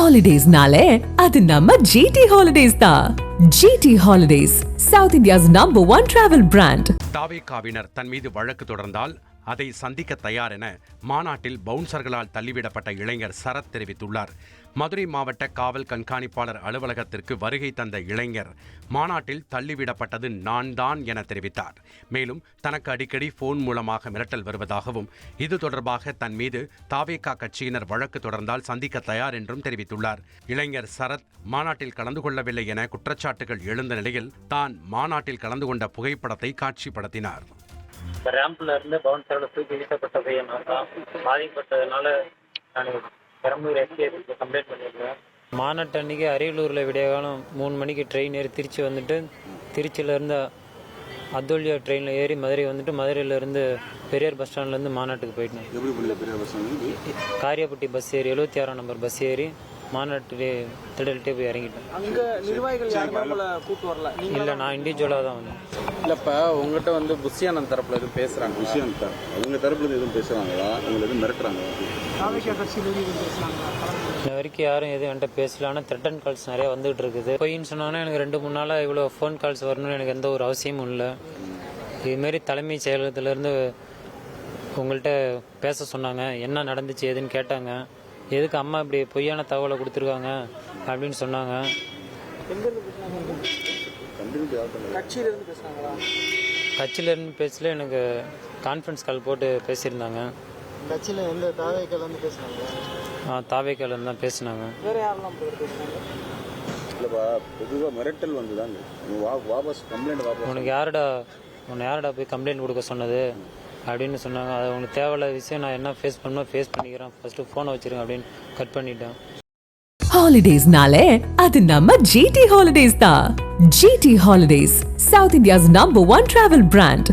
Holidays-nale, அது நம்ம GT Holidays தான். GT Holidays, South India's #1 travel brand. தாவேகாவினர் தன் மீது வழக்கு தொடர்ந்தால் அதை சந்திக்க தயார் என மாநாட்டில் பவுன்சர்களால் தள்ளிவிடப்பட்ட இளைஞர் சரத் தெரிவித்துள்ளார். மதுரை மாவட்ட காவல் கண்காணிப்பாளர் அலுவலகத்திற்கு வருகை தந்த இளைஞர் மாநாட்டில் தள்ளிவிடப்பட்டது நான் தான் என தெரிவித்தார். மேலும் தனக்கு அடிக்கடி போன் மூலமாக மிரட்டல் வருவதாகவும் இது தொடர்பாக தன் மீது தாவேகா கட்சியினர் வழக்கு தொடர்ந்தால் சந்திக்க தயார் என்றும் தெரிவித்துள்ளார். இளைஞர் சரத் மாநாட்டில் கலந்து கொள்ளவில்லை என குற்றச்சாட்டுகள் எழுந்த நிலையில் தான் மாநாட்டில் கலந்து கொண்ட புகைப்படத்தை காட்சிப்படுத்தினார். ரேம்ப்ல இருந்து பவுன்சர்கள் தூக்கி வீசப்பட்டதை பாதிக்கப்பட்டதுனால நான் பெரம்பலூர் எஸ்கேக்கு கம்ப்ளைண்ட் பண்ணியிருக்கேன். மாநாட்டு அன்றைக்கி அரியலூரில் விடியகாலம் 3 மணிக்கு ட்ரெயின் ஏறி திருச்சி வந்துட்டு திருச்சியிலேருந்து அதோலியா ட்ரெயினில் ஏறி மதுரை வந்துட்டு மதுரையிலேருந்து பெரியார் பஸ் ஸ்டாண்ட்லேருந்து மாநாட்டுக்கு போயிட்டேன். காரியப்பட்டி பஸ் ஏறி 76ஆம் நம்பர் பஸ் ஏறி மாநாட்டு திடல்கிட்டே போய் இறங்கிட்டேன். அங்கே நிர்வாகிகள் யாருமே உங்களை கூப்பிட்டு வரல? இல்லை, நான் இண்டிவிஜுவலாக தான் வந்தேன். இல்லைப்பா, உங்கள்கிட்ட வந்து புஷியானந்த் தரப்பில் எதுவும் பேசுகிறாங்க? புஷியானந்த் அவங்க தரப்புல எதுவும் பேசுகிறாங்களா? உங்களை எதுவும் மிரட்டுறாங்க? இன்ன வரைக்கும் யாரும் எதுவும் என்கிட்ட பேசல. ஆனால் த்ரெட்டன் கால்ஸ் நிறையா வந்துகிட்டு இருக்குது. பொய்ன்னு சொன்னாங்கன்னா எனக்கு 2-3 நாளாக இவ்வளோ ஃபோன் கால்ஸ் வரணும்னு எனக்கு எந்த ஒரு அவசியமும் இல்லை. இதுமாரி தலைமைச் செயலகத்திலேருந்து உங்கள்கிட்ட பேச சொன்னாங்க. என்ன நடந்துச்சு ஏதுன்னு கேட்டாங்க. எதுக்கு அம்மா இப்படி பொய்யான தகவலை கொடுத்துருக்காங்க அப்படின்னு சொன்னாங்க. கட்சியிலேருந்து பேசல, எனக்கு கான்ஃபரன்ஸ் கால் போட்டு பேசியிருந்தாங்க. கட்சியில் எந்த தாவேக்காலேருந்து பேசுனாங்க? தாவேக்காலேருந்து தான் பேசினாங்க. வேறு யாரெல்லாம் பேசுனாங்க? இல்லைப்பா, பொதுவாக மிரட்டல் வந்துதாங்க. வாபஸ் கம்ப்ளைண்ட் உனக்கு யாரடா போய் கம்ப்ளைண்ட் கொடுக்க சொன்னது அப்படின்னு சொன்னாங்க. அது உனக்கு தேவையில்லாத விஷயம். நான் என்ன ஃபேஸ் பண்ணிக்கிறேன். ஃபர்ஸ்ட் ஃபோனை வச்சிருங்க அப்படின்னு கட் பண்ணிட்டேன். Holidays-nale, அது நம்ம GT Holidays தான். GT Holidays, South India's #1 travel brand.